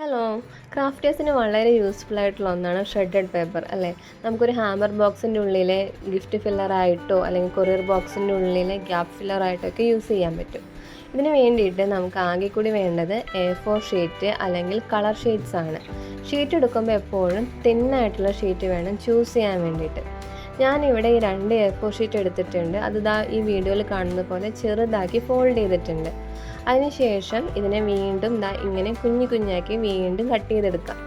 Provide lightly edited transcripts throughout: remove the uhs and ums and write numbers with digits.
Hello, ക്രാഫ്റ്റേഴ്സിന് വളരെ useful ആയിട്ടുള്ള ഒന്നാണ് ഷ്രെഡഡ് പേപ്പർ അല്ലേ. നമുക്കൊരു ഹാമർ ബോക്സിൻ്റെ ഉള്ളിലെ ഗിഫ്റ്റ് ഫില്ലറായിട്ടോ അല്ലെങ്കിൽ കൊറിയർ ബോക്സിൻ്റെ ഉള്ളിലെ ഗ്യാപ്പ് ഫില്ലറായിട്ടോ ഒക്കെ യൂസ് ചെയ്യാൻ പറ്റും. ഇതിന് വേണ്ടിയിട്ട് നമുക്ക് ആകെ കൂടി വേണ്ടത് A4 ഷീറ്റ് അല്ലെങ്കിൽ കളർ ഷീറ്റ്സ് ആണ്. ഷീറ്റ് എടുക്കുമ്പോൾ എപ്പോഴും തിന്നായിട്ടുള്ള ഷീറ്റ് വേണം ചൂസ് ചെയ്യാൻ വേണ്ടിയിട്ട്. ഞാനിവിടെ ഈ 2 A4 ഷീറ്റ് എടുത്തിട്ടുണ്ട്. അത് ഈ വീഡിയോയിൽ കാണുന്ന പോലെ ചെറുതാക്കി ഫോൾഡ് ചെയ്തിട്ടുണ്ട്. അതിനുശേഷം ഇതിനെ വീണ്ടും ഇങ്ങനെ കുഞ്ഞാക്കി വീണ്ടും കട്ട് ചെയ്തെടുക്കാം.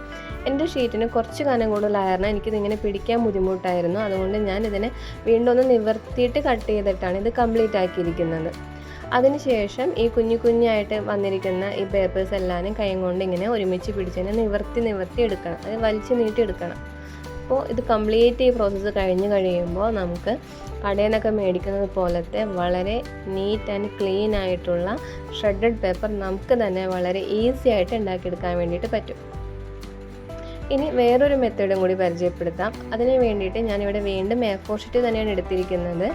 എൻ്റെ ഷീറ്റിന് കുറച്ച് കനം കൂടുതലായിരുന്നു, എനിക്കിതിങ്ങനെ പിടിക്കാൻ ബുദ്ധിമുട്ടായിരുന്നു. അതുകൊണ്ട് ഞാൻ ഇതിനെ വീണ്ടും ഒന്ന് നിവർത്തിയിട്ട് കട്ട് ചെയ്തിട്ടാണ് ഇത് കംപ്ലീറ്റ് ആക്കിയിരിക്കുന്നത്. അതിനുശേഷം ഈ കുഞ്ഞായിട്ട് വന്നിരിക്കുന്ന ഈ പേപ്പേഴ്സ് എല്ലാവരും കൈ കൊണ്ട് ഇങ്ങനെ ഒരുമിച്ച് പിടിച്ചതിനെ നിവർത്തി എടുക്കണം, അത് വലിച്ചു നീട്ടി എടുക്കണം. അപ്പോൾ ഇത് കംപ്ലീറ്റ് ഈ പ്രോസസ്സ് കഴിയുമ്പോൾ നമുക്ക് കടയിൽ നിന്നൊക്കെ മേടിക്കുന്നത് പോലത്തെ വളരെ നീറ്റ് ആൻഡ് ക്ലീൻ ആയിട്ടുള്ള ഷ്രെഡഡ് പേപ്പർ നമുക്ക് തന്നെ വളരെ ഈസി ആയിട്ട് ഉണ്ടാക്കിയെടുക്കാൻ വേണ്ടിയിട്ട് പറ്റും. ഇനി വേറൊരു മെത്തേഡും കൂടി പരിചയപ്പെടുത്താം. അതിന് വേണ്ടിയിട്ട് ഞാനിവിടെ വീണ്ടും A4 ഷീറ്റ് തന്നെയാണ് എടുത്തിരിക്കുന്നത്.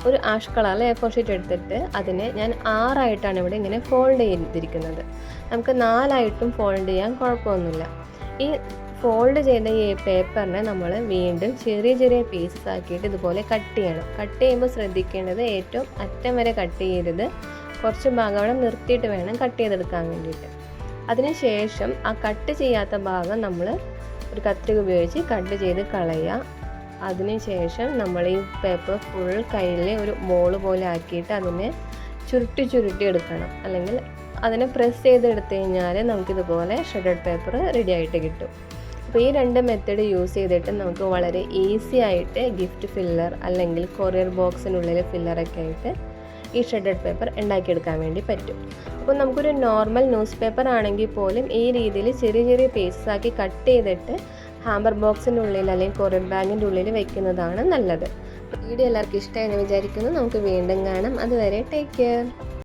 ഒരു ആഷ് കളറിൽ A4 ഷീറ്റ് എടുത്തിട്ട് അതിനെ ഞാൻ 6 ആയിട്ടാണ് ഇവിടെ ഇങ്ങനെ ഫോൾഡ് ചെയ്തിരിക്കുന്നത്. നമുക്ക് 4 ആയിട്ടും ഫോൾഡ് ചെയ്യാൻ കുഴപ്പമൊന്നുമില്ല. ഈ ഫോൾഡ് ചെയ്ത ഈ പേപ്പറിനെ നമ്മൾ വീണ്ടും ചെറിയ പീസസ് ആക്കിയിട്ട് ഇതുപോലെ കട്ട് ചെയ്യണം. കട്ട് ചെയ്യുമ്പോൾ ശ്രദ്ധിക്കേണ്ടത് ഏറ്റവും അറ്റം വരെ കട്ട് ചെയ്യരുത്, കുറച്ച് ഭാഗം അവിടെ നിർത്തിയിട്ട് വേണം കട്ട് ചെയ്തെടുക്കാൻ വേണ്ടിയിട്ട്. അതിനുശേഷം ആ കട്ട് ചെയ്യാത്ത ഭാഗം നമ്മൾ ഒരു കത്രിക ഉപയോഗിച്ച് കട്ട് ചെയ്ത് കളയുക. അതിനുശേഷം നമ്മൾ ഈ പേപ്പർ ഫുൾ കയ്യിൽ ഒരു ബോൾ പോലെ ആക്കിയിട്ട് അതിനെ ചുരുട്ടി എടുക്കണം. അല്ലെങ്കിൽ അതിനെ പ്രസ് ചെയ്തെടുത്തു കഴിഞ്ഞാൽ നമുക്കിതുപോലെ ഷ്രെഡഡ് പേപ്പർ റെഡി ആയിട്ട് കിട്ടും. അപ്പോൾ ഈ 2 മെത്തേഡ് യൂസ് ചെയ്തിട്ട് നമുക്ക് വളരെ ഈസി ആയിട്ട് ഗിഫ്റ്റ് ഫില്ലർ അല്ലെങ്കിൽ കൊറിയർ ബോക്സിനുള്ളിൽ ഫില്ലറൊക്കെ ആയിട്ട് ഈ ഷ്രെഡഡ് പേപ്പർ ഉണ്ടാക്കിയെടുക്കാൻ വേണ്ടി പറ്റും. അപ്പോൾ നമുക്കൊരു നോർമൽ ന്യൂസ് പേപ്പർ ആണെങ്കിൽ പോലും ഈ രീതിയിൽ ചെറിയ പീസസ് ആക്കി കട്ട് ചെയ്തിട്ട് ഹാമർ ബോക്സിൻ്റെ ഉള്ളിൽ അല്ലെങ്കിൽ കൊറിയർ ബാഗിൻ്റെ ഉള്ളിൽ വെക്കുന്നതാണ് നല്ലത്. വീഡിയോ എല്ലാവർക്കും ഇഷ്ടമായെന്ന് വിചാരിക്കുന്നു. നമുക്ക് വീണ്ടും കാണാം. അതുവരെ ടേക്ക് കെയർ.